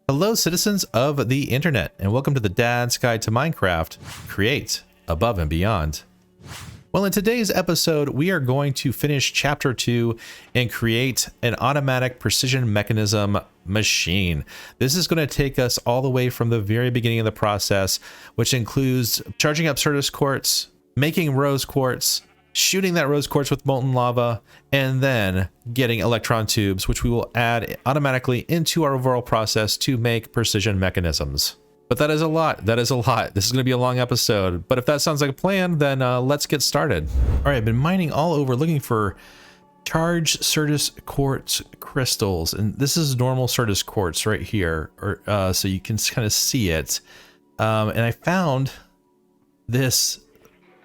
Hello, citizens of the internet, and welcome to the Dad's Guide to Minecraft, Create Above and Beyond. Well, in today's episode, we are going to finish Chapter 2 and create an automatic precision mechanism machine. This is going to take us all the way from the very beginning of the process, which includes charging up Certus Quartz, making rose quartz, shooting that rose quartz with molten lava, and then getting electron tubes, which we will add automatically into our overall process to make precision mechanisms. But that is a lot. That is a lot. This is going to be a long episode. But if that sounds like a plan, then let's get started. All right, I've been mining all over looking for charged Certus Quartz crystals. And this is normal Certus Quartz right here, so you can kind of see it. And I found this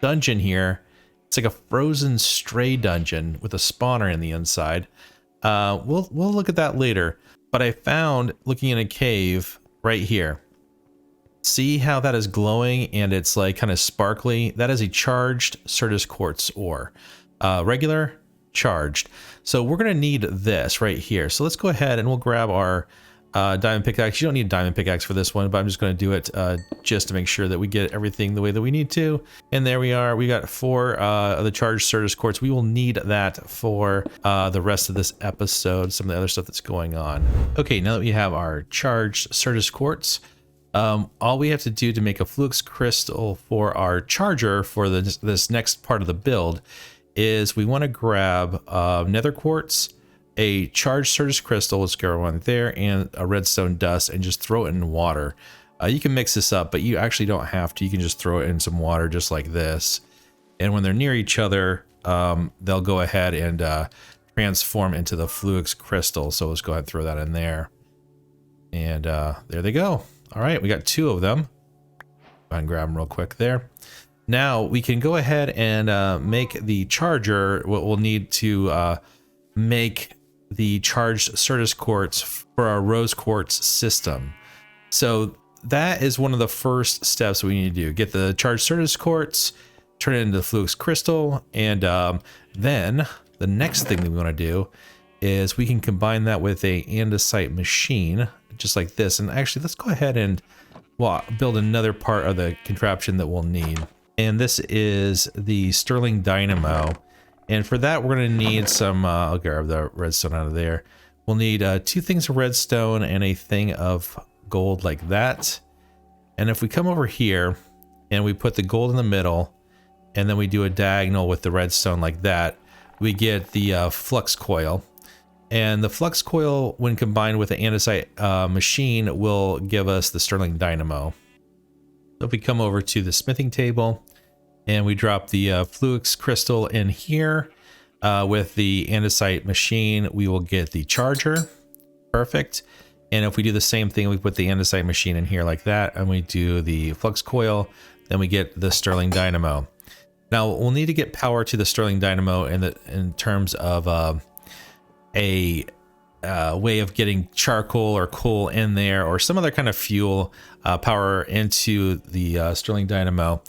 dungeon here. It's like a frozen stray dungeon with a spawner in the inside. We'll look at that later. But I found, looking in a cave right here, see how that is glowing and it's like kind of sparkly? That is a charged Certus Quartz ore. Regular, charged. So we're going to need this right here. So let's go ahead and we'll grab our diamond pickaxe. You don't need a diamond pickaxe for this one, but I'm just going to do it just to make sure that we get everything the way that we need to. And there we are. We got 4 of the charged Certus Quartz. We will need that for the rest of this episode, some of the other stuff that's going on. Okay, now that we have our charged Certus Quartz, all we have to do to make a flux crystal for our charger for this next part of the build is we want to grab nether quartz, a charged Certus crystal, let's go one there, and a redstone dust, and just throw it in water. You can mix this up, but you actually don't have to. You can just throw it in some water just like this. And when they're near each other, they'll go ahead and transform into the flux crystal. So let's go ahead and throw that in there. And there they go. All right, we got 2 of them. Go ahead and grab them real quick there. Now we can go ahead and make the charger. What we'll need to make the charged Certus Quartz for our rose quartz system. So that is one of the first steps we need to do. Get the charged Certus Quartz, turn it into the flux crystal, and then the next thing that we want to do is we can combine that with a andesite machine, just like this. And actually, let's go ahead and build another part of the contraption that we'll need. And this is the Stirling Dynamo. And for that, we're going to need some, I'll grab the redstone out of there. We'll need 2 things of redstone and a thing of gold like that. And if we come over here and we put the gold in the middle, and then we do a diagonal with the redstone like that, we get the flux coil. And the flux coil, when combined with the andesite machine, will give us the Stirling Dynamo. So if we come over to the smithing table, and we drop the flux crystal in here with the andesite machine, we will get the charger. Perfect. And if we do the same thing, we put the andesite machine in here like that, and we do the flux coil, then we get the Stirling Dynamo. Now we'll need to get power to the Stirling Dynamo in terms of a way of getting charcoal or coal in there, or some other kind of fuel power into the Stirling Dynamo.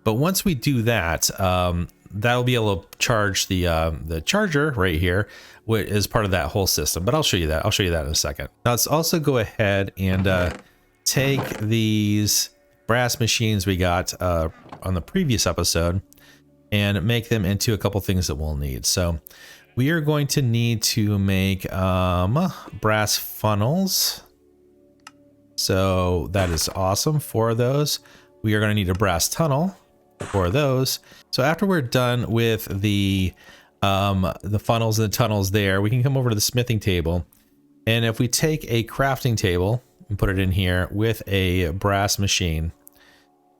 But once we do that, that'll be able to charge the charger right here, which is part of that whole system. But I'll show you that. I'll show you that in a second. Now let's also go ahead and take these brass machines we got on the previous episode and make them into a couple things that we'll need. So we are going to need to make brass funnels. So that is awesome. 4 of those. We are going to need a brass tunnel for those. So after we're done with the funnels and the tunnels there, we can come over to the smithing table. And if we take a crafting table and put it in here with a brass machine,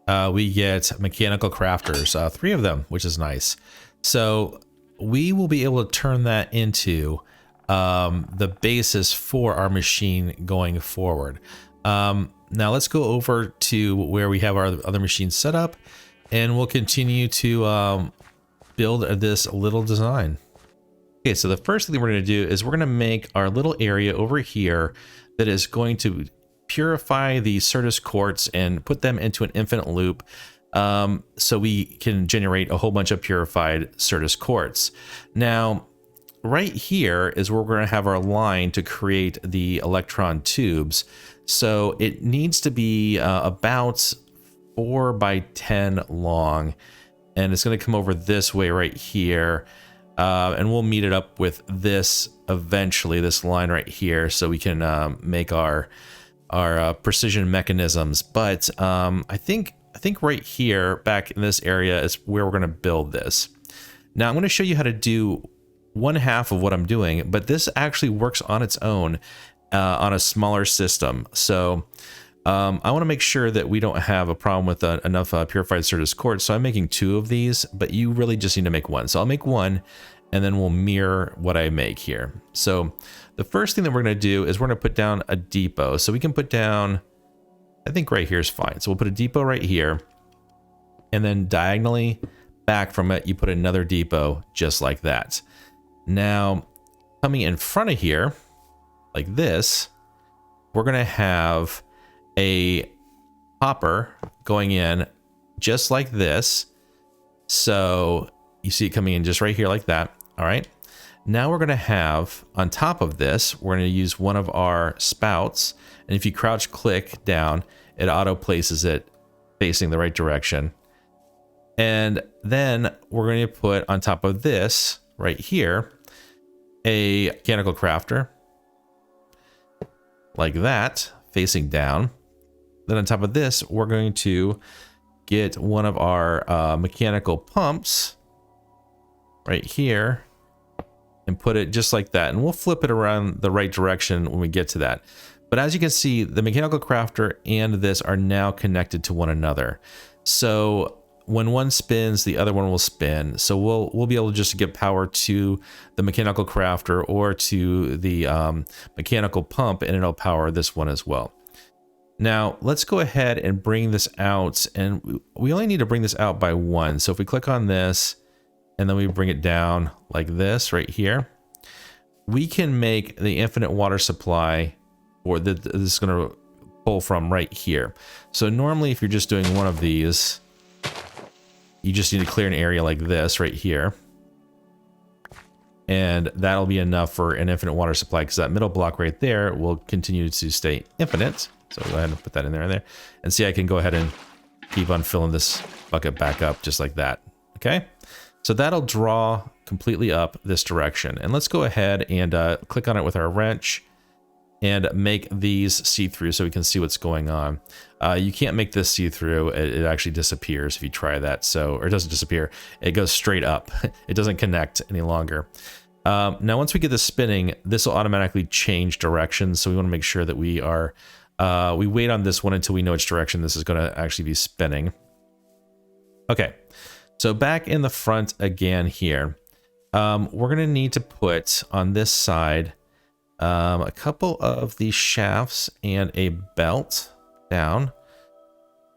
we get mechanical crafters, 3 of them, which is nice. So we will be able to turn that into the basis for our machine going forward. Now let's go over to where we have our other machines set up, and we'll continue to build this little design. Okay, so the first thing we're going to do is we're going to make our little area over here that is going to purify the Certus Quartz and put them into an infinite loop, so we can generate a whole bunch of purified Certus Quartz. Now, right here is where we're going to have our line to create the electron tubes. So it needs to be about 4 by 10 long, and it's going to come over this way right here. And we'll meet it up with this eventually, this line right here, so we can make our precision mechanisms. But I think right here, back in this area, is where we're going to build this. Now I'm going to show you how to do one half of what I'm doing, but this actually works on its own on a smaller system. So I want to make sure that we don't have a problem with enough purified Certus Quartz. So I'm making 2 of these, but you really just need to make 1. So I'll make 1, and then we'll mirror what I make here. So the first thing that we're going to do is we're going to put down a depot. So we can put down, I think right here is fine. So we'll put a depot right here, and then diagonally back from it, you put another depot just like that. Now, coming in front of here, like this, we're going to have a hopper going in just like this. So you see it coming in just right here like that. All right. Now we're going to have on top of this, we're going to use one of our spouts. And if you crouch click down, it auto places it facing the right direction. And then we're going to put on top of this right here, a mechanical crafter like that, facing down. Then on top of this, we're going to get one of our mechanical pumps right here and put it just like that. And we'll flip it around the right direction when we get to that. But as you can see, the mechanical crafter and this are now connected to one another. So when one spins, the other one will spin. So we'll be able to just get power to the mechanical crafter or to the mechanical pump, and it'll power this one as well. Now let's go ahead and bring this out, and we only need to bring this out by 1. So if we click on this and then we bring it down like this right here, we can make the infinite water supply, or this is going to pull from right here. So normally if you're just doing one of these, you just need to clear an area like this right here, and that'll be enough for an infinite water supply, because that middle block right there will continue to stay infinite. So go ahead and put that in there, and see, I can go ahead and keep on filling this bucket back up just like that. Okay, so that'll draw completely up this direction. And let's go ahead and click on it with our wrench and make these see-through so we can see what's going on. You can't make this see-through. It actually disappears if you try that. So, or it doesn't disappear. It goes straight up. It doesn't connect any longer. Now, once we get this spinning, this will automatically change direction. So we want to make sure that we are, we wait on this one until we know which direction this is going to actually be spinning. Okay, so back in the front again here, we're going to need to put on this side a couple of these shafts and a belt down.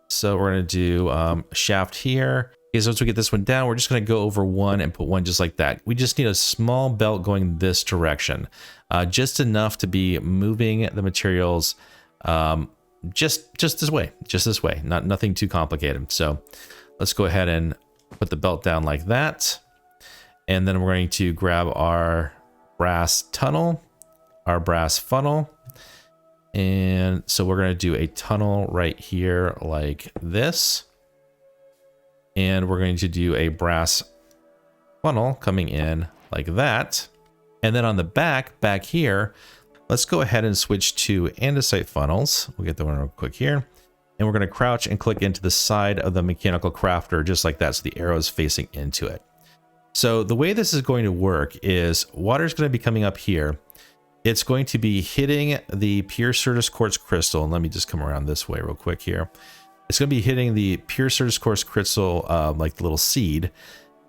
So we're going to do a shaft here. Okay, so once we get this one down, we're just going to go over one and put one just like that. We just need a small belt going this direction, just enough to be moving the materials just this way, nothing too complicated. So let's go ahead and put the belt down like that. And then we're going to grab our brass tunnel, our brass funnel. And so we're going to do a tunnel right here like this. And we're going to do a brass funnel coming in like that. And then on the back here, let's go ahead and switch to andesite funnels. We'll get that one real quick here. And we're going to crouch and click into the side of the mechanical crafter just like that, so the arrow is facing into it. So the way this is going to work is water is going to be coming up here. It's going to be hitting the pure Certus Quartz crystal. And let me just come around this way real quick here. It's going to be hitting the pure Certus Quartz crystal, like the little seed,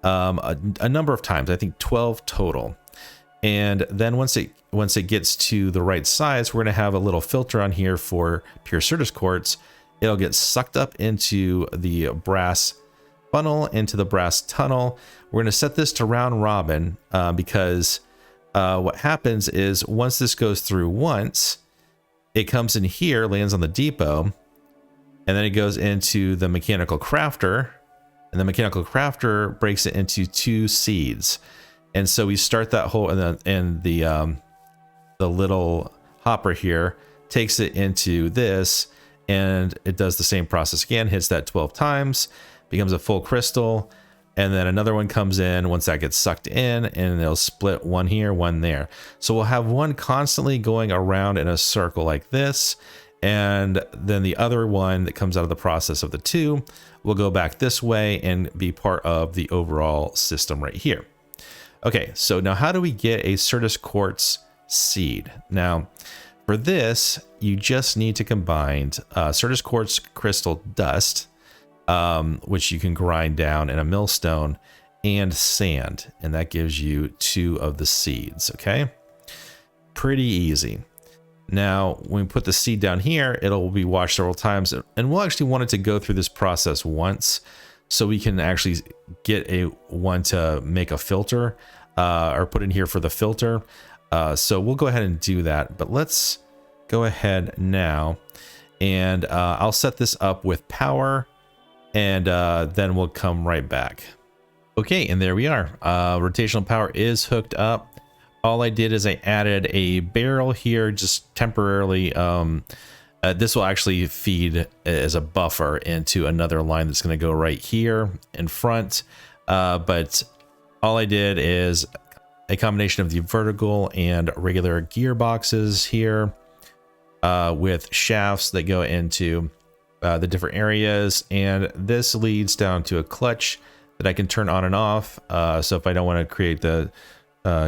a number of times, I think 12 total. And then once it gets to the right size, we're going to have a little filter on here for pure Certus Quartz. It'll get sucked up into the brass funnel, into the brass tunnel. We're going to set this to round robin because what happens is once this goes through once, it comes in here, lands on the depot, and then it goes into the mechanical crafter, and the mechanical crafter breaks it into 2 seeds. And so we start that whole, and the little hopper here takes it into this, and it does the same process again, hits that 12 times, becomes a full crystal, and then another one comes in once that gets sucked in, and it'll split one here, one there. So we'll have one constantly going around in a circle like this, and then the other one that comes out of the process of the two will go back this way and be part of the overall system right here. Okay, so now how do we get a Certus Quartz seed? Now, for this, you just need to combine Certus Quartz crystal dust, which you can grind down in a millstone, and sand, and that gives you 2 of the seeds. Okay, pretty easy. Now, when we put the seed down here, it'll be washed several times, and we'll actually want it to go through this process once, so we can actually get a one to make a filter, or put in here for the filter. So we'll go ahead and do that, but let's go ahead now, and I'll set this up with power, and then we'll come right back. Okay, and there we are. Rotational power is hooked up. All I did is I added a barrel here just temporarily. This will actually feed as a buffer into another line that's going to go right here in front. But all I did is a combination of the vertical and regular gearboxes here, with shafts that go into the different areas. And this leads down to a clutch that I can turn on and off. So if I don't want to create the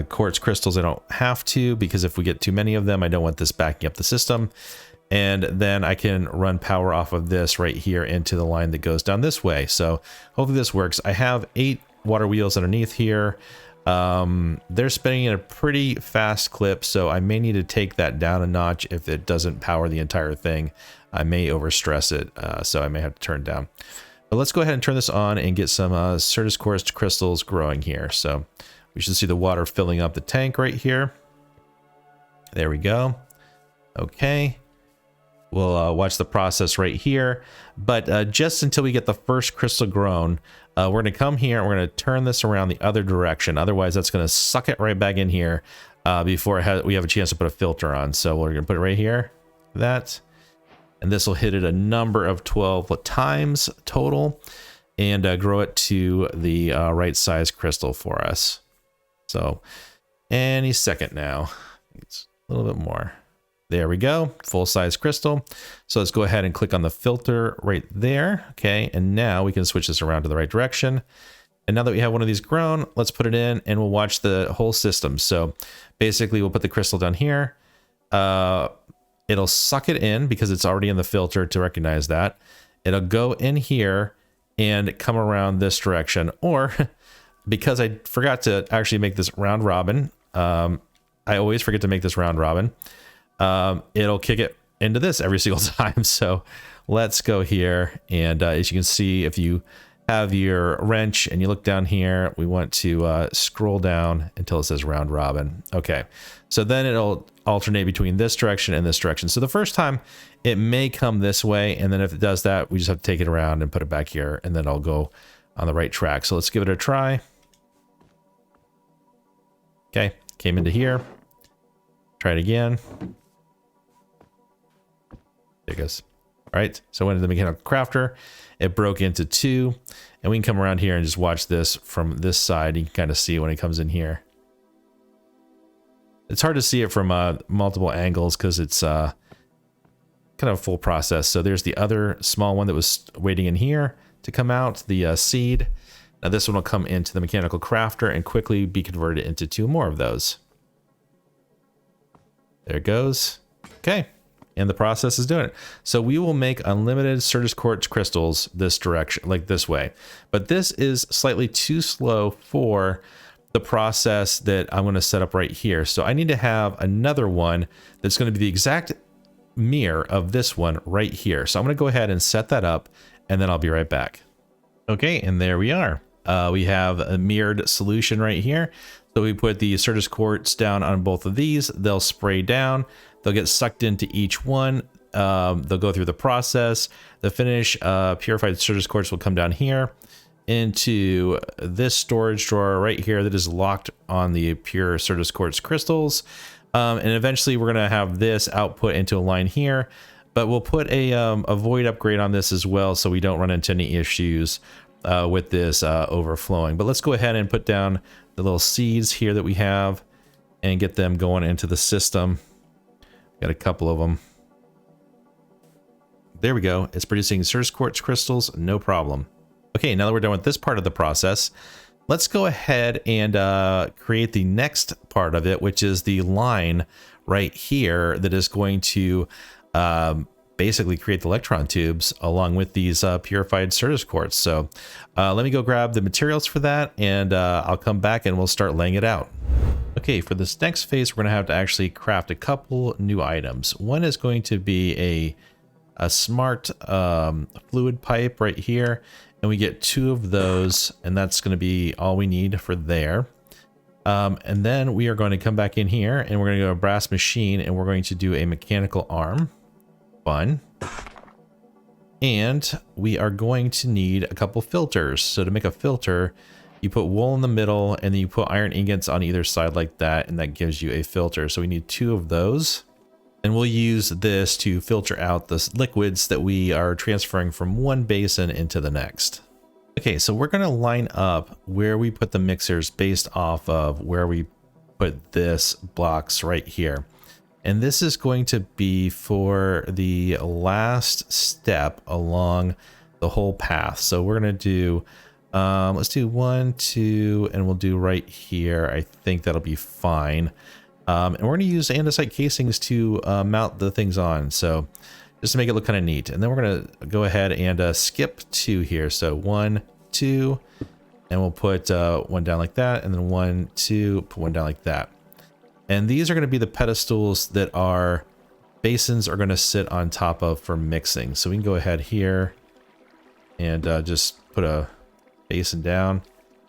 quartz crystals, I don't have to, because if we get too many of them, I don't want this backing up the system. And then I can run power off of this right here into the line that goes down this way. So hopefully this works. I have 8 water wheels underneath here. They're spinning at a pretty fast clip, so I may need to take that down a notch if it doesn't power the entire thing. I may overstress it, so I may have to turn it down. But let's go ahead and turn this on and get some Certus Quartz crystals growing here. So we should see the water filling up the tank right here. There we go. Okay. We'll watch the process right here. But just until we get the first crystal grown, we're going to come here and we're going to turn this around the other direction. Otherwise, that's going to suck it right back in here before we have a chance to put a filter on. So we're going to put it right here. That. And this will hit it a number of 12 times total and grow it to the right size crystal for us. So any second now. It's a little bit more. There we go, full size crystal. So let's go ahead and click on the filter right there. Okay, and now we can switch this around to the right direction. And now that we have one of these grown, let's put it in and we'll watch the whole system. So basically we'll put the crystal down here. It'll suck it in because it's already in the filter to recognize that. It'll go in here and come around this direction, or because I forgot to actually make this round robin. I always forget to make this round robin. It'll kick it into this every single time. So let's go here. And as you can see, if you have your wrench and you look down here, we want to scroll down until it says round robin. Okay. So then it'll alternate between this direction and this direction. So the first time it may come this way. And then if it does that, we just have to take it around and put it back here, and then I'll go on the right track. So let's give it a try. Okay. Came into here. Try it again. There it goes. All right, so went into the mechanical crafter. It broke into 2, and we can come around here and just watch this from this side. You can kind of see when it comes in here. It's hard to see it from multiple angles because it's kind of a full process. So there's the other small one that was waiting in here to come out, the seed. Now this one will come into the mechanical crafter and quickly be converted into 2 more of those. There it goes. Okay. And the process is doing it. So we will make unlimited Certus Quartz crystals this direction, like this way. But this is slightly too slow for the process that I'm going to set up right here. So I need to have another one that's going to be the exact mirror of this one right here. So I'm going to go ahead and set that up, and then I'll be right back. Okay, and there we are. We have a mirrored solution right here. So we put the Certus Quartz down on both of these. They'll spray down. They'll get sucked into each one. They'll go through the process. The finish purified Certus Quartz will come down here, into this storage drawer right here that is locked on the pure Certus Quartz crystals. And eventually we're going to have this output into a line here, but we'll put a void upgrade on this as well, so we don't run into any issues with this overflowing. But let's go ahead and put down the little seeds here that we have and get them going into the system. Got a couple of them. There we go. It's producing Certus Quartz crystals, no problem. Okay, now that we're done with this part of the process, let's go ahead and create the next part of it, which is the line right here that is going to basically create the electron tubes along with these purified Certus Quartz. So let me go grab the materials for that, and I'll come back and we'll start laying it out. Okay, for this next phase, we're going to have to actually craft a couple new items. One is going to be a smart fluid pipe right here, and we get 2 of those, and that's going to be all we need for there. And then we are going to come back in here, and we're going to go to a brass machine, and we're going to do a mechanical arm. Fun. And we are going to need a couple filters. So to make a filter, you put wool in the middle, and then you put iron ingots on either side like that, and that gives you a filter. So we need 2 of those. And we'll use this to filter out the liquids that we are transferring from one basin into the next. Okay, so we're going to line up where we put the mixers based off of where we put this blocks right here. And this is going to be for the last step along the whole path. So we're going to do, let's do 1, 2, and we'll do right here. I think that'll be fine. And we're going to use andesite casings to mount the things on, so just to make it look kind of neat. And then we're going to go ahead and skip 2 here. So 1, 2, and we'll put 1 down like that, and then 1, 2, put 1 down like that. And these are going to be the pedestals that our basins are going to sit on top of for mixing. So we can go ahead here and just put a basin down.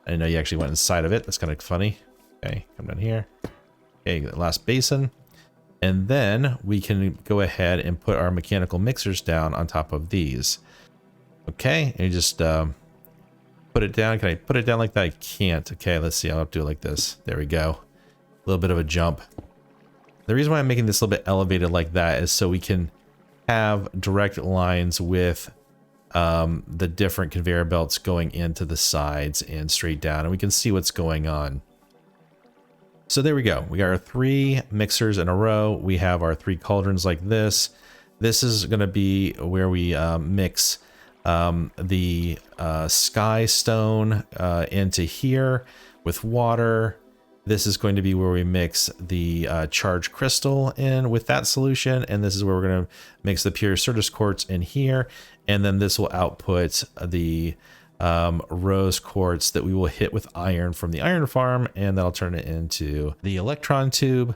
I didn't know you actually went inside of it. That's kind of funny. Okay, come down here. Okay, last basin. And then we can go ahead and put our mechanical mixers down on top of these. Okay, and you just put it down. Can I put it down like that? I can't. Okay, let's see. I'll have to do it like this. There we go. A little bit of a jump. The reason why I'm making this a little bit elevated like that is so we can have direct lines with the different conveyor belts going into the sides and straight down, and we can see what's going on. So there we go. We got our 3 mixers in a row. We have our 3 cauldrons like this. This is going to be where we mix the sky stone into here with water. This is going to be where we mix the charged crystal in with that solution. And this is where we're going to mix the pure Certus Quartz in here. And then this will output the rose quartz that we will hit with iron from the iron farm, and that'll turn it into the electron tube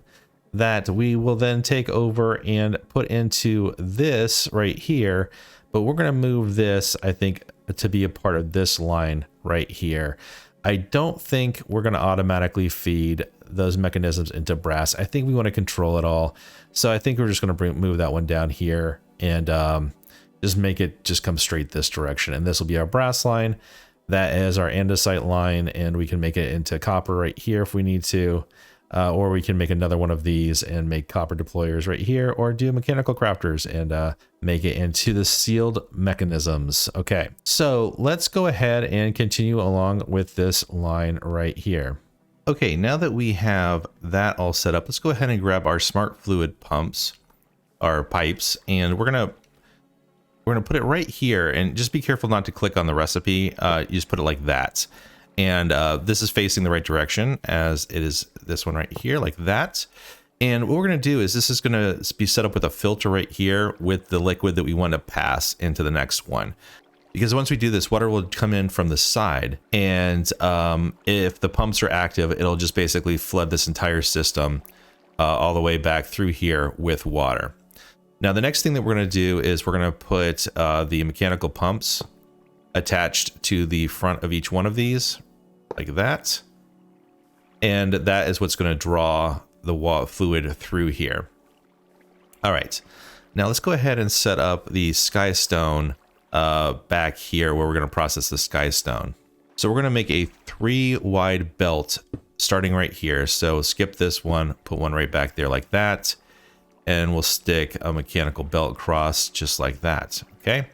that we will then take over and put into this right here. But we're going to move this, I think, to be a part of this line right here. I don't think we're going to automatically feed those mechanisms into brass. I think we want to control it all. So I think we're just going to move that one down here and just make it just come straight this direction. And this will be our brass line. That is our andesite line, and we can make it into copper right here if we need to. Or we can make another one of these and make copper deployers right here, or do mechanical crafters and make it into the sealed mechanisms. Okay, so let's go ahead and continue along with this line right here. Okay, now that we have that all set up, let's go ahead and grab our smart fluid pumps, our pipes, and we're gonna put it right here. And just be careful not to click on the recipe. You just put it like that. And this is facing the right direction, as it is this one right here, like that. And what we're going to do is this is going to be set up with a filter right here with the liquid that we want to pass into the next one. Because once we do this, water will come in from the side. And if the pumps are active, it'll just basically flood this entire system all the way back through here with water. Now, the next thing that we're going to do is we're going to put the mechanical pumps attached to the front of each one of these, like that. And that is what's going to draw the fluid through here. All right, now let's go ahead and set up the sky stone back here where we're going to process the sky stone. So we're going to make a 3 wide belt starting right here. So skip this one, put one right back there like that. And we'll stick a mechanical belt across just like that. Okay.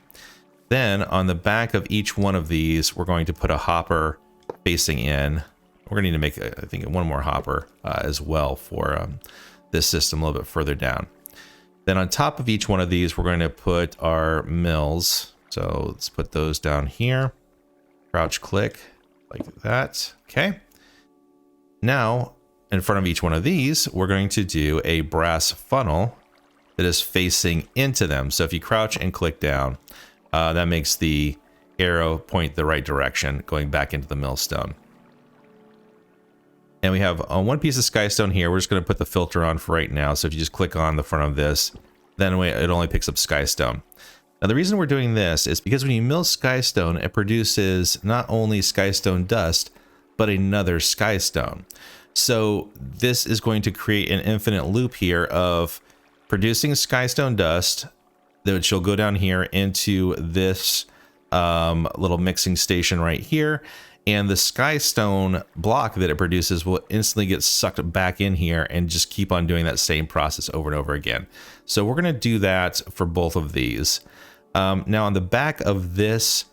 Then on the back of each one of these, we're going to put a hopper facing in. We're going to need to make, I think, one more hopper as well for this system a little bit further down. Then on top of each one of these, we're going to put our mills. So let's put those down here. Crouch click like that. Okay. Now, in front of each one of these, we're going to do a brass funnel that is facing into them. So if you crouch and click down, that makes the arrow point the right direction, going back into the millstone. And we have one piece of skystone here. We're just going to put the filter on for right now. So if you just click on the front of this, then it only picks up skystone. Now, the reason we're doing this is because when you mill skystone, it produces not only skystone dust, but another skystone. So this is going to create an infinite loop here of producing skystone dust, which will go down here into this little mixing station right here. And the skystone block that it produces will instantly get sucked back in here and just keep on doing that same process over and over again. So we're going to do that for both of these. Now on the back of this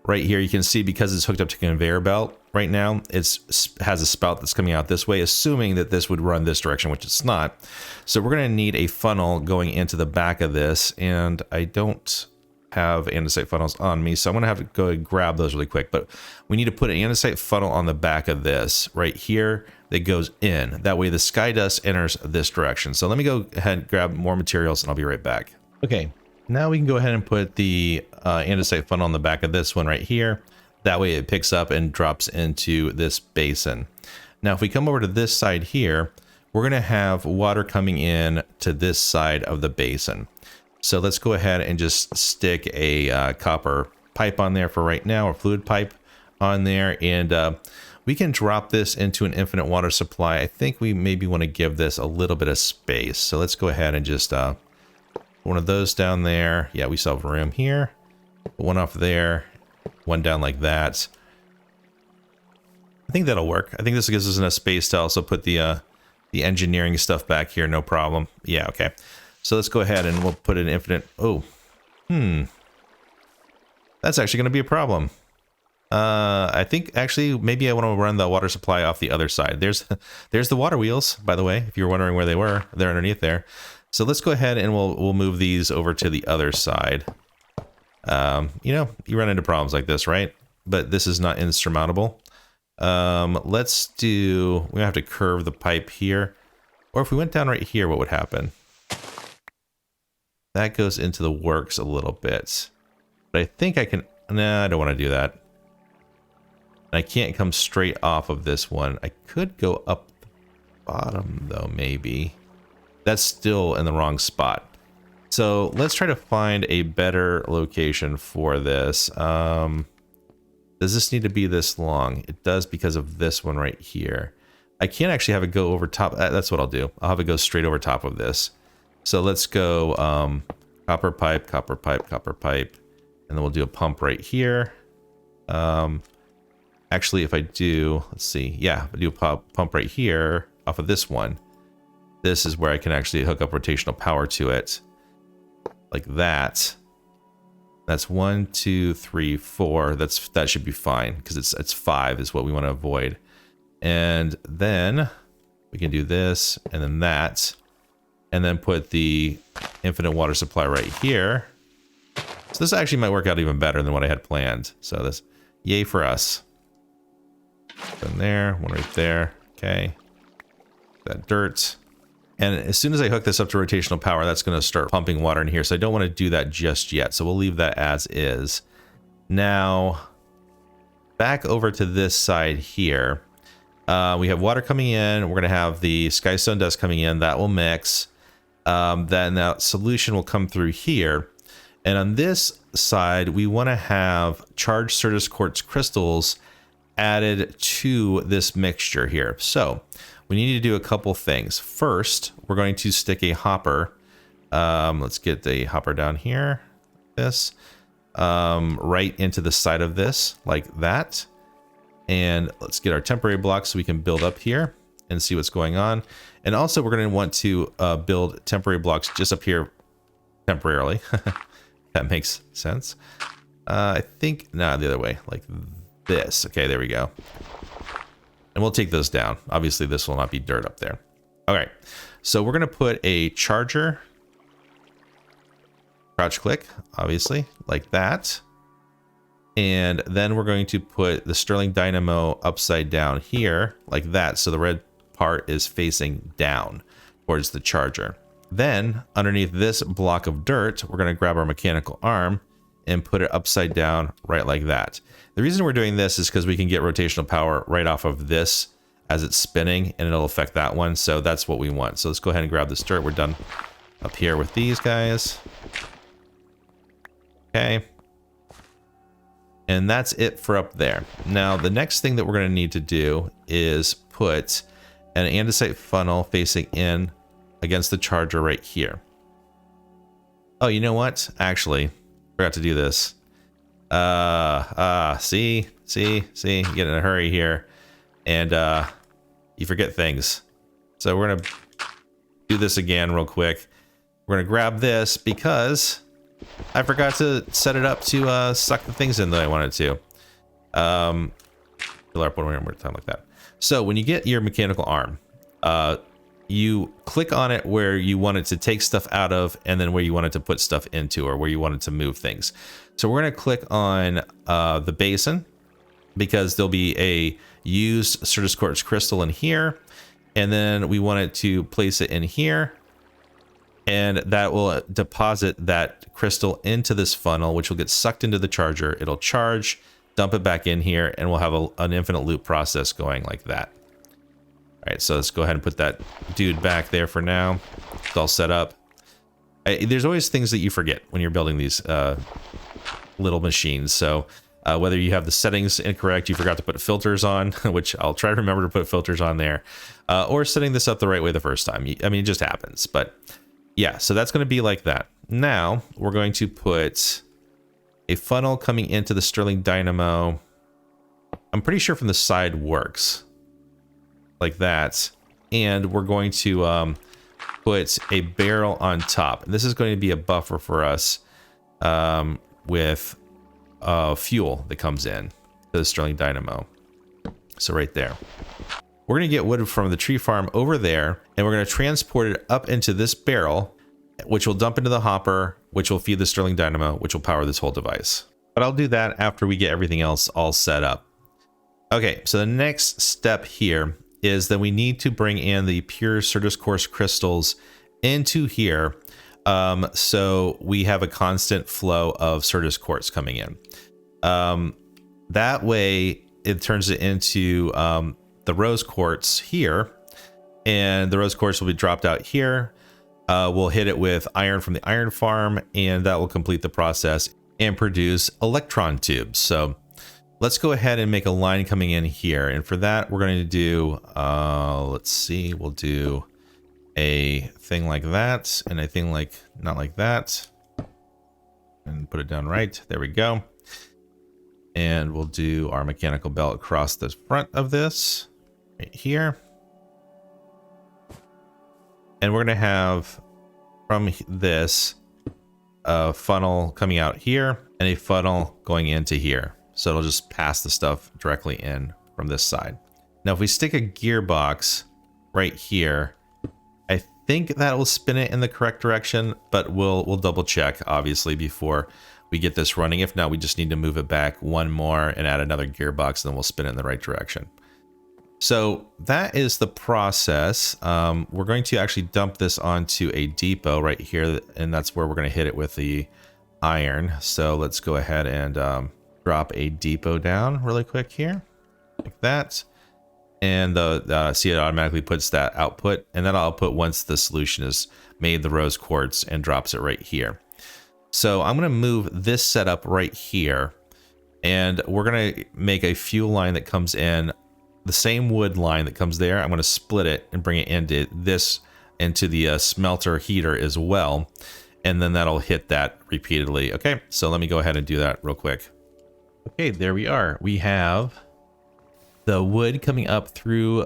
right here, you can see because it's hooked up to a conveyor belt right now, it has a spout that's coming out this way, assuming that this would run this direction, which it's not. So we're going to need a funnel going into the back of this, and I don't have andesite funnels on me, so I'm going to have to go and grab those really quick. But we need to put an andesite funnel on the back of this right here that goes in. That way the sky dust enters this direction. So let me go ahead and grab more materials and I'll be right back. Okay, now we can go ahead and put the andesite funnel on the back of this one right here. That way it picks up and drops into this basin. Now if we come over to this side here, we're going to have water coming in to this side of the basin. So let's go ahead and just stick a copper pipe on there for right now, or fluid pipe on there, and we can drop this into an infinite water supply. I think we maybe want to give this a little bit of space. So let's go ahead and just put one of those down there. Yeah, we still have room here. Put one off there, one down like that. I think that'll work. I think this gives us enough space to also put the engineering stuff back here, no problem. Yeah, okay. So let's go ahead and we'll put an infinite. Oh, that's actually going to be a problem. I think actually maybe I want to run the water supply off the other side. There's the water wheels, by the way, if you're wondering where they were. They're underneath there. So let's go ahead and we'll move these over to the other side. You know, you run into problems like this, right? But this is not insurmountable. We have to curve the pipe here. Or if we went down right here, what would happen? That goes into the works a little bit. But I think I can... Nah, I don't want to do that. I can't come straight off of this one. I could go up the bottom, though, maybe. That's still in the wrong spot. So let's try to find a better location for this. Does this need to be this long? It does because of this one right here. I can't actually have it go over top. That's what I'll do. I'll have it go straight over top of this. So let's go copper pipe, copper pipe, copper pipe, and then we'll do a pump right here. Actually, if I do, let's see. Yeah, if I do a pump right here off of this one, this is where I can actually hook up rotational power to it. Like that. That's 1, 2, 3, 4. That should be fine because it's 5 is what we want to avoid. And then we can do this and then that. And then put the infinite water supply right here. So this actually might work out even better than what I had planned. So this, yay for us. One there, one right there. Okay. That dirt. And as soon as I hook this up to rotational power, that's going to start pumping water in here. So I don't want to do that just yet. So we'll leave that as is. Now, back over to this side here. We have water coming in. We're going to have the skystone dust coming in. That will mix. Then that solution will come through here. And on this side, we want to have charged Certus Quartz crystals added to this mixture here. So we need to do a couple things. First, we're going to stick a hopper. Let's get the hopper down here. This right into the side of this like that. And let's get our temporary blocks so we can build up here and see what's going on. And also we're going to want to build temporary blocks just up here temporarily. That makes sense. I think, no, the other way, like this. Okay, there we go. And we'll take those down. Obviously, this will not be dirt up there. Okay, so we're going to put a charger. Crouch click, obviously, like that. And then we're going to put the Stirling Dynamo upside down here, like that. So the red part is facing down towards the charger. Then underneath this block of dirt, we're going to grab our mechanical arm and put it upside down right like that. The reason we're doing this is because we can get rotational power right off of this as it's spinning, and it'll affect that one. So that's what we want. So let's go ahead and grab this dirt. We're done up here with these guys. Okay. And that's it for up there. Now, the next thing that we're going to need to do is put an andesite funnel facing in against the charger right here. Oh, you know what? Actually, forgot to do this. See, you get in a hurry here, and you forget things. So we're gonna do this again real quick. We're gonna grab this because I forgot to set it up to suck the things in that I wanted to. Fill up one more time like that. So when you get your mechanical arm, you click on it where you want it to take stuff out of, and then where you want it to put stuff into, or where you want it to move things. So we're going to click on the basin, because there'll be a used Certus Quartz crystal in here, and then we want it to place it in here, and that will deposit that crystal into this funnel, which will get sucked into the charger. It'll charge, dump it back in here, and we'll have an infinite loop process going like that. All right, so let's go ahead and put that dude back there for now. It's all set up. There's always things that you forget when you're building these little machines. So whether you have the settings incorrect, you forgot to put filters on, which I'll try to remember to put filters on there, or setting this up the right way the first time. I mean, it just happens. But yeah, so that's going to be like that. Now we're going to put a funnel coming into the Stirling Dynamo. I'm pretty sure from the side works. Like that. And we're going to put a barrel on top. And this is going to be a buffer for us with fuel that comes in to the Stirling Dynamo. So right there. We're going to get wood from the tree farm over there, and we're going to transport it up into this barrel, which will dump into the hopper, which will feed the Stirling Dynamo, which will power this whole device. But I'll do that after we get everything else all set up. Okay, so the next step here is that we need to bring in the pure Certus Quartz crystals into here, so we have a constant flow of Certus Quartz coming in. That way it turns it into the rose quartz here, and the rose quartz will be dropped out here. We'll hit it with iron from the iron farm, and that will complete the process and produce electron tubes. So let's go ahead and make a line coming in here. And for that, we're going to do, let's see, we'll do a thing like that, and a thing like, not like that. And put it down right. There we go. And we'll do our mechanical belt across the front of this, right here. And we're going to have from this a funnel coming out here and a funnel going into here. So it'll just pass the stuff directly in from this side. Now, if we stick a gearbox right here, I think that will spin it in the correct direction, but we'll double check, obviously, before we get this running. If not, we just need to move it back one more and add another gearbox, and then we'll spin it in the right direction. So that is the process. We're going to actually dump this onto a depot right here, and that's where we're going to hit it with the iron. So let's go ahead and drop a depot down really quick here, like that. And see, it automatically puts that output, and that'll output once the solution is made the rose quartz and drops it right here. So I'm going to move this setup right here, and we're going to make a fuel line that comes in the same wood line that comes there. I'm going to split it and bring it into the smelter heater as well, and then that'll hit that repeatedly. Okay, so let me go ahead and do that real quick. Okay, there we are. We have the wood coming up through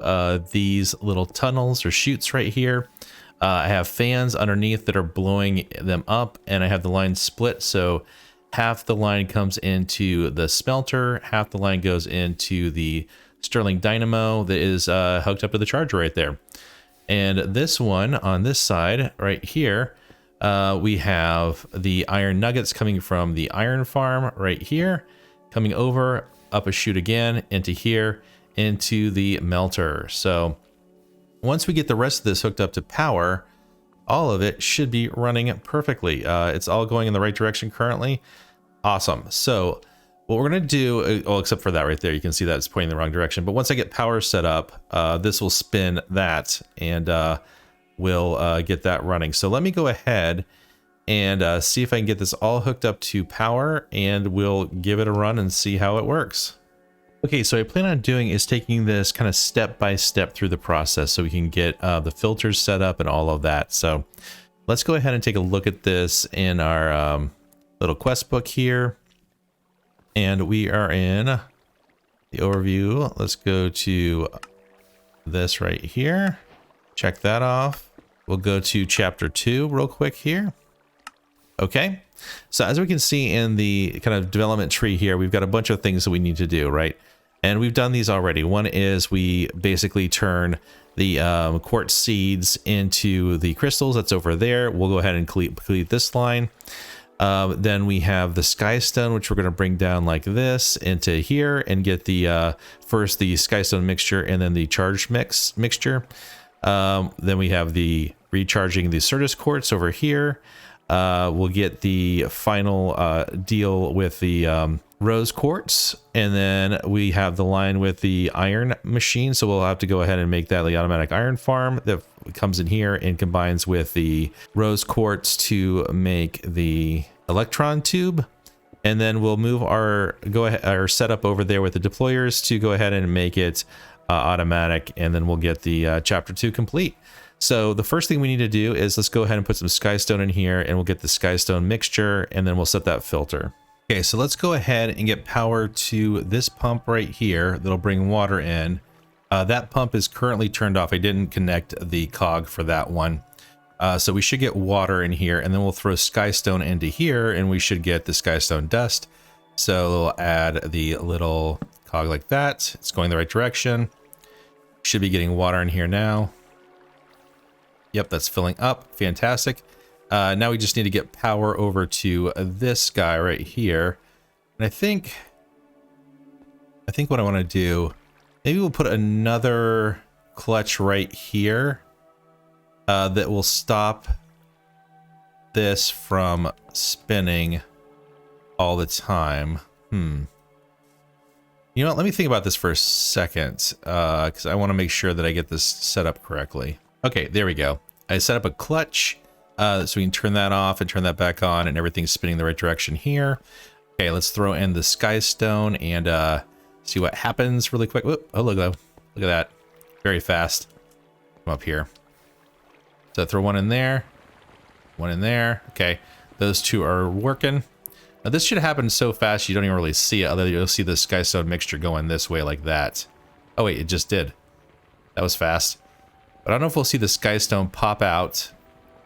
these little tunnels or chutes right here. I have fans underneath that are blowing them up, and I have the line split. So half the line comes into the smelter, half the line goes into the Stirling dynamo that is hooked up to the charger right there. And this one on this side right here, we have the iron nuggets coming from the iron farm right here, coming over up a chute again into here, into the melter. So once we get the rest of this hooked up to power, all of it should be running perfectly. It's all going in the right direction currently. Awesome. So what we're going to do, well, except for that right there, you can see that it's pointing in the wrong direction. But once I get power set up, this will spin that, and we'll get that running. So let me go ahead and see if I can get this all hooked up to power, and we'll give it a run and see how it works. Okay, so what I plan on doing is taking this kind of step by step through the process so we can get the filters set up and all of that. So let's go ahead and take a look at this in our little quest book here. And we are in the overview. Let's go to this right here. Check that off. We'll go to chapter 2 real quick here. Okay, so as we can see in the kind of development tree here, we've got a bunch of things that we need to do, right? And we've done these already. One is we basically turn the quartz seeds into the crystals. That's over there. We'll go ahead and complete this line. Then we have the skystone, which we're going to bring down like this into here and get the first the skystone mixture and then the charged mixture. Then we have the recharging the Certus Quartz over here. We'll get the final deal with the rose quartz, and then we have the line with the iron machine, so we'll have to go ahead and make that the automatic iron farm that comes in here and combines with the rose quartz to make the electron tube. And then we'll move our setup over there with the deployers to go ahead and make it automatic, and then we'll get the chapter 2 complete. So the first thing we need to do is let's go ahead and put some skystone in here, and we'll get the skystone mixture, and then we'll set that filter. Okay, so let's go ahead and get power to this pump right here that'll bring water in. That pump is currently turned off. I didn't connect the cog for that one. So we should get water in here, and then we'll throw skystone into here, and we should get the skystone dust. So we'll add the little cog like that. It's going the right direction. Should be getting water in here now. Yep, that's filling up. Fantastic. Now we just need to get power over to this guy right here. And I think what I want to do, maybe we'll put another clutch right here that will stop this from spinning all the time. You know what? Let me think about this for a second, because I want to make sure that I get this set up correctly. Okay, there we go. I set up a clutch. So we can turn that off and turn that back on, and everything's spinning the right direction here. Okay, let's throw in the skystone and see what happens really quick. Whoop, oh, look at that. Very fast. Come up here. So throw one in there. One in there. Okay, those two are working. Now this should happen so fast you don't even really see it, although you'll see the skystone mixture going this way like that. Oh wait, it just did. That was fast. But I don't know if we'll see the skystone pop out.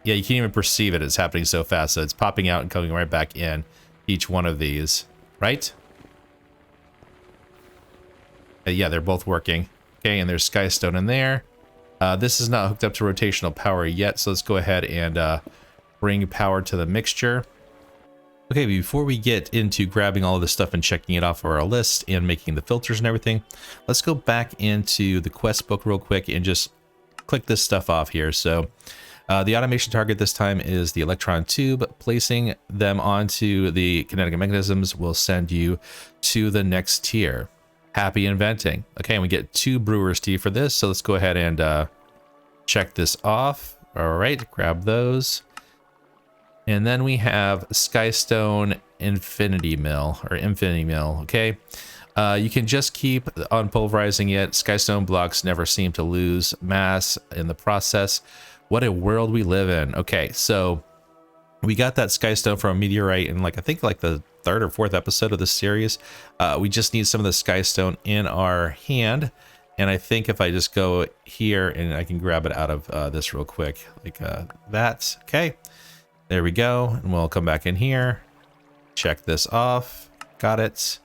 Yeah, you can't even perceive it. It's happening so fast. So it's popping out and coming right back in each one of these, right? Yeah, they're both working. Okay, and there's skystone in there. This is not hooked up to rotational power yet, so let's go ahead and bring power to the mixture. Okay, before we get into grabbing all of this stuff and checking it off of our list and making the filters and everything, let's go back into the quest book real quick and just click this stuff off here. So the automation target this time is the electron tube. Placing them onto the kinetic mechanisms will send you to the next tier. Happy inventing. Okay, and we get 2 brewer's tea for this, so let's go ahead and check this off. All right, grab those. And then we have Skystone Infinity Mill, okay? You can just keep on pulverizing it. Skystone blocks never seem to lose mass in the process. What a world we live in. Okay, so We got that sky stone from a meteorite in like, I think like the 3rd or 4th episode of the series. We just need some of the sky stone in our hand. And I think if I just go here and I can grab it out of this real quick, like that. Okay, there we go. And we'll come back in here, check this off. Got it.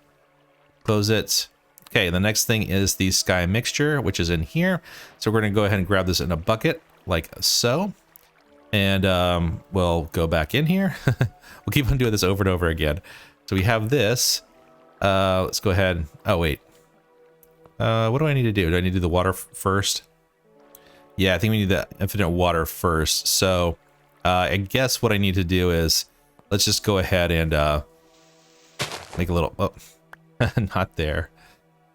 Close it. Okay, the next thing is the sky mixture, which is in here. So we're going to go ahead and grab this in a bucket like so. And we'll go back in here. We'll keep on doing this over and over again. So we have this. Let's go ahead. Oh, wait. What do I need to do? Do I need to do the water first? Yeah, I think we need the infinite water first. So I guess what I need to do is let's just go ahead and make a little... Oh, not there.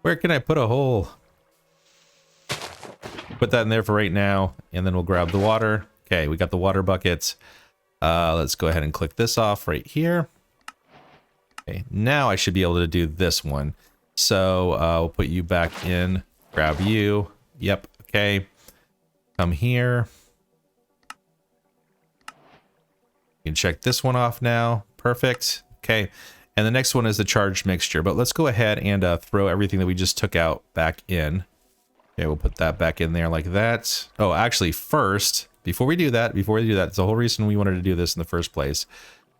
Where can I put a hole? Put that in there for right now, and then we'll grab the water. Okay, we got the water buckets. Let's go ahead and click this off right here. Okay, now I should be able to do this one. So we'll put you back in, grab you. Yep, okay. Come here. You can check this one off now. Perfect. Okay, and the next one is the charged mixture. But let's go ahead and throw everything that we just took out back in. Okay, we'll put that back in there like that. Oh, actually, first, before we do that, the whole reason we wanted to do this in the first place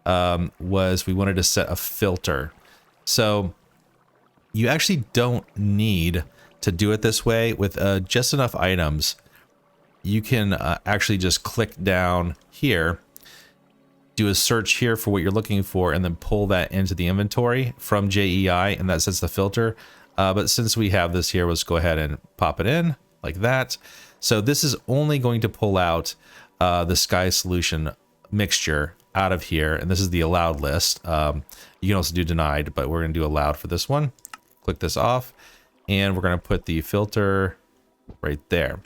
was we wanted to set a filter. So you actually don't need to do it this way. With just enough items, you can actually just click down here, do a search here for what you're looking for, and then pull that into the inventory from JEI, and that sets the filter. But since we have this here, let's go ahead and pop it in like that. So this is only going to pull out the sky solution mixture out of here, and this is the allowed list. You can also do denied, but we're going to do allowed for this one. Click this off, and we're going to put the filter right there.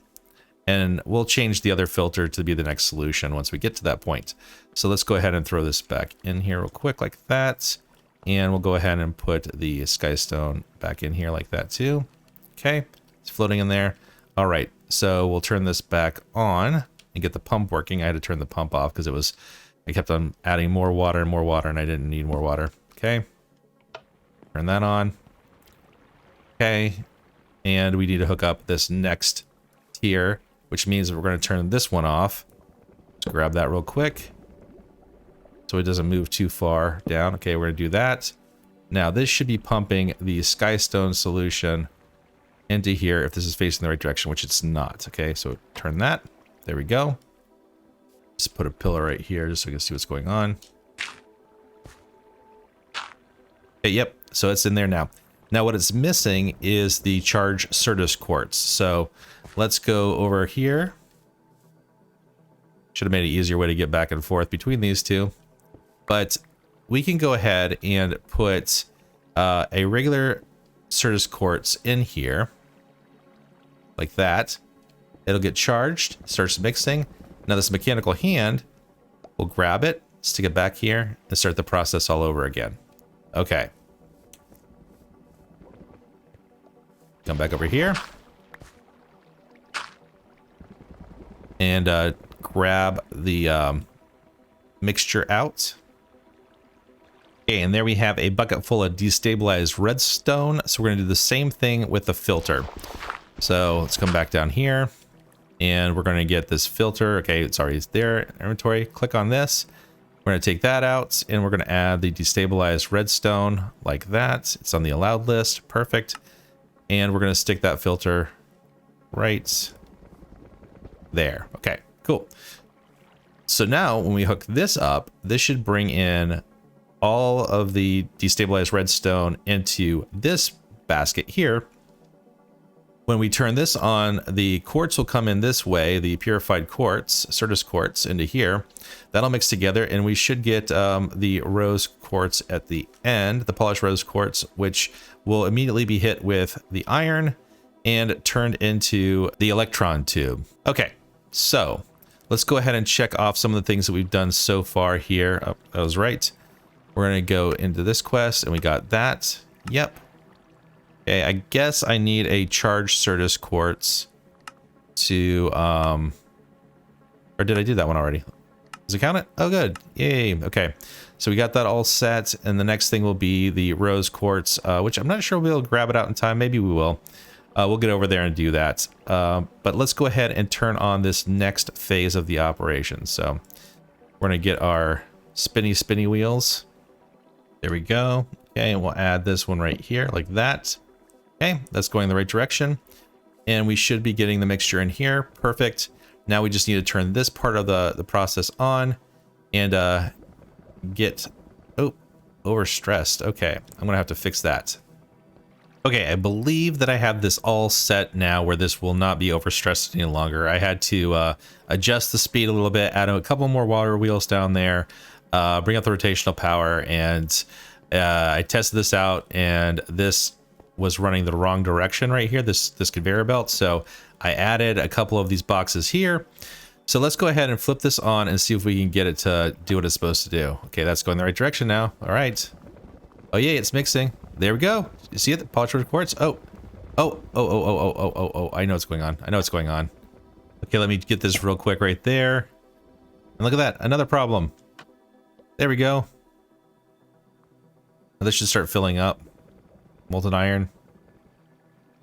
And we'll change the other filter to be the next solution once we get to that point. So let's go ahead and throw this back in here real quick like that. And we'll go ahead and put the sky stone back in here like that too. Okay, it's floating in there. All right, so we'll turn this back on and get the pump working. I had to turn the pump off because I kept on adding more water, and I didn't need more water. Okay, turn that on. Okay, and we need to hook up this next tier, which means that we're going to turn this one off. Let's grab that real quick so it doesn't move too far down. Okay, we're going to do that. Now this should be pumping the skystone solution into here if this is facing the right direction, which it's not. Okay, so turn that. There we go. Just put a pillar right here just so we can see what's going on. Okay, yep, so it's in there now. Now what it's missing is the charged Certus Quartz. So let's go over here. Should have made an easier way to get back and forth between these two. But we can go ahead and put a regular Certus Quartz in here. Like that. It'll get charged, starts mixing. Now this mechanical hand, we'll grab it, stick it back here, and start the process all over again. Okay. Come back over here. And grab the mixture out. Okay, and there we have a bucket full of destabilized redstone. So we're going to do the same thing with the filter. So let's come back down here. And we're going to get this filter. Okay, it's already there. Inventory. Click on this. We're going to take that out. And we're going to add the destabilized redstone like that. It's on the allowed list. Perfect. And we're going to stick that filter right there. Okay, cool. So now when we hook this up, this should bring in all of the destabilized redstone into this basket here. When we turn this on, the quartz will come in this way, the purified quartz, Certus Quartz, into here. That'll mix together, and we should get the rose quartz at the end, the polished rose quartz, which will immediately be hit with the iron and turned into the electron tube. Okay, so let's go ahead and check off some of the things that we've done so far here. Oh, that was right. We're going to go into this quest, and we got that. Yep. Okay, I guess I need a charged Certus Quartz to, or did I do that one already? Does it count it? Oh, good. Yay. Okay. So we got that all set. And the next thing will be the rose quartz, which I'm not sure we'll be able to grab it out in time. Maybe we will. We'll get over there and do that. But let's go ahead and turn on this next phase of the operation. So we're going to get our spinny wheels. There we go. Okay, and we'll add this one right here like that. Okay, that's going the right direction. And we should be getting the mixture in here. Perfect. Now we just need to turn this part of the process on and get, oh, overstressed. Okay, I'm gonna have to fix that. Okay, I believe that I have this all set now where this will not be overstressed any longer. I had to adjust the speed a little bit, add a couple more water wheels down there, bring up the rotational power, and I tested this out, and this was running the wrong direction right here, this conveyor belt. So I added a couple of these boxes here. So let's go ahead and flip this on and see if we can get it to do what it's supposed to do. Okay, that's going the right direction now. All right. Oh yeah, it's mixing. There we go. You see it? The polished quartz. Oh, I know what's going on. I know what's going on. Okay, let me get this real quick right there. And look at that, another problem. There we go. Now this should start filling up. Molten iron.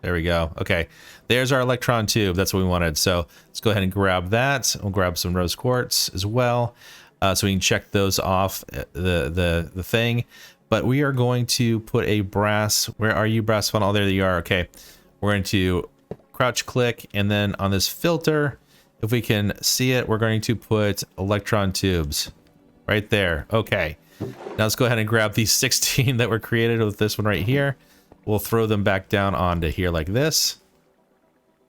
There we go. Okay, there's our electron tube. That's what we wanted. So let's go ahead and grab that. We'll grab some rose quartz as well, so we can check those off the thing. But we are going to put a brass. Where are you, brass funnel? Oh, there you are. Okay, we're going to crouch click, and then on this filter, if we can see it, we're going to put electron tubes right there. Okay, now let's go ahead and grab these 16 that were created with this one right here. We'll throw them back down onto here like this.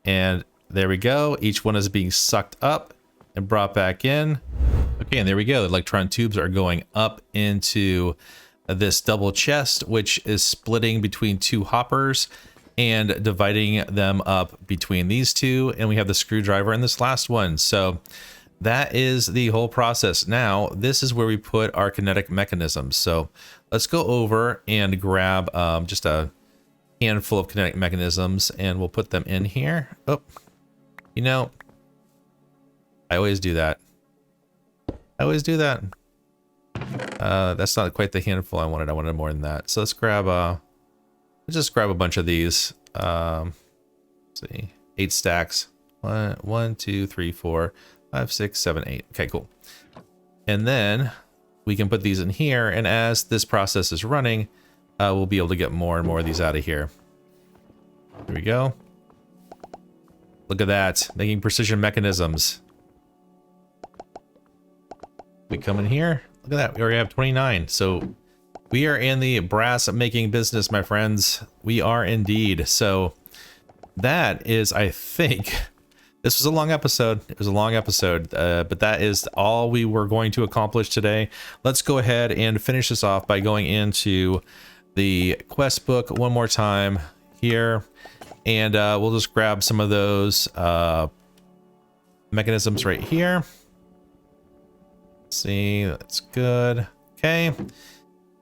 And there we go. Each one is being sucked up and brought back in. Okay, and there we go. The electron tubes are going up into this double chest, which is splitting between two hoppers and dividing them up between these two. And we have the screwdriver in this last one. So that is the whole process. Now, this is where we put our kinetic mechanisms. So let's go over and grab just a handful of kinetic mechanisms, and we'll put them in here. Oh, you know, I always do that. I always do that. That's not quite the handful I wanted. I wanted more than that. So let's grab let's just grab a bunch of these. Let's see, 8 stacks. 1, 2, 3, 4, 5, 6, 7, 8. Okay, cool. And then we can put these in here, and as this process is running, we'll be able to get more and more of these out of here. Here we go. Look at that, making precision mechanisms. We come in here. Look at that, we already have 29. So we are in the brass making business, my friends. We are indeed. So that is, I think, this was a long episode. It was a long episode, but that is all we were going to accomplish today. Let's go ahead and finish this off by going into the quest book one more time here, and we'll just grab some of those mechanisms right here. Let's see, that's good. Okay,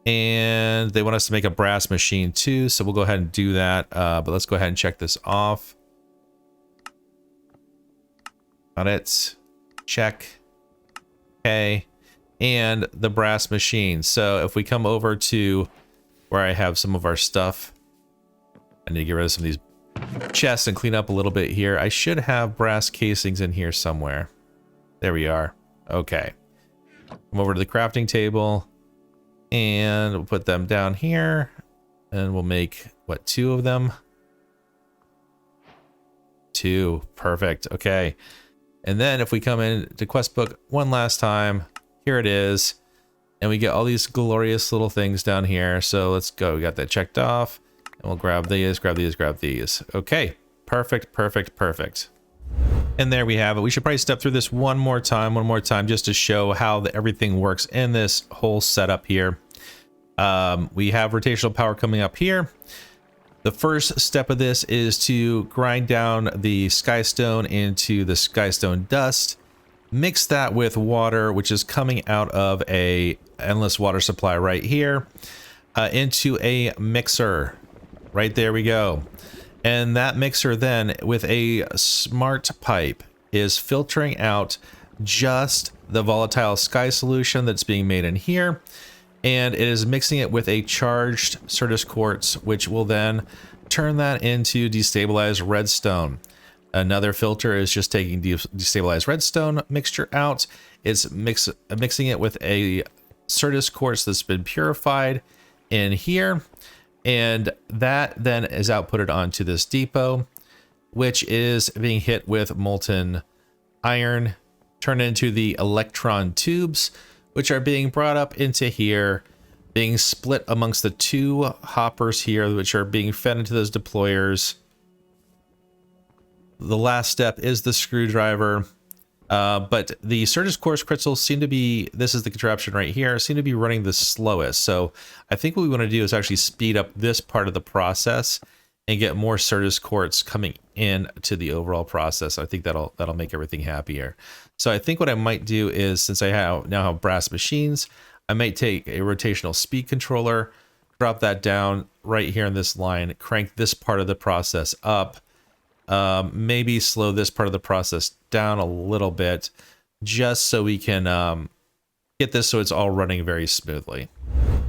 and they want us to make a brass machine too, so we'll go ahead and do that, but let's go ahead and check this off. Got it. Check. Okay, and the brass machine. So if we come over to where I have some of our stuff, I need to get rid of some of these chests and clean up a little bit here. I should have brass casings in here somewhere. There we are. Okay. Come over to the crafting table, and we'll put them down here, and we'll make, what, 2 of them? 2. Perfect. Okay. And then if we come in to quest book one last time, here it is. And we get all these glorious little things down here. So let's go. We got that checked off. And we'll grab these, grab these, grab these. Okay. Perfect, perfect, perfect. And there we have it. We should probably step through this one more time, just to show how everything works in this whole setup here. We have rotational power coming up here. The first step of this is to grind down the skystone into the skystone dust. Mix that with water, which is coming out of a endless water supply right here, into a mixer. Right there we go. And that mixer then, with a smart pipe, is filtering out just the volatile sky solution that's being made in here, and it is mixing it with a charged Certus Quartz, which will then turn that into destabilized redstone. Another filter is just taking destabilized redstone mixture out. It's mixing it with a Certus Quartz that's been purified in here, and that then is outputted onto this depot, which is being hit with molten iron, turned into the electron tubes, which are being brought up into here, being split amongst the two hoppers here, which are being fed into those deployers. The last step is the screwdriver, but the Certus Quartz crystals seem to be, this is the contraption right here, seem to be running the slowest. So I think what we want to do is actually speed up this part of the process and get more Certus Quartz coming in to the overall process. I think that'll make everything happier. So I think what I might do is, since I now have brass machines, I might take a rotational speed controller, drop that down right here in this line, crank this part of the process up, maybe slow this part of the process down a little bit, just so we can get this so it's all running very smoothly.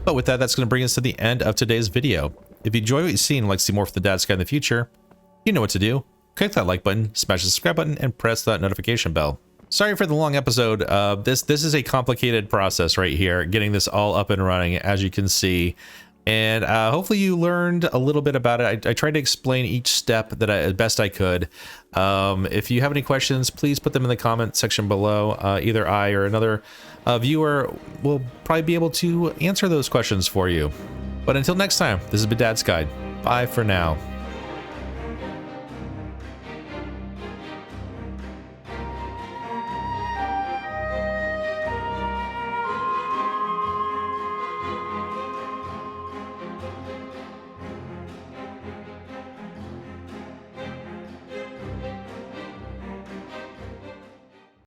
But with that, that's going to bring us to the end of today's video. If you enjoy what you've seen and like to see more from the Dad Sky in the future, you know what to do. Click that like button, smash the subscribe button, and press that notification bell. Sorry for the long episode. This is a complicated process right here, getting this all up and running, as you can see. And hopefully you learned a little bit about it. I tried to explain each step that as best I could. If you have any questions, please put them in the comment section below. Either I or another viewer will probably be able to answer those questions for you. But until next time, this has been Dad's Guide. Bye for now.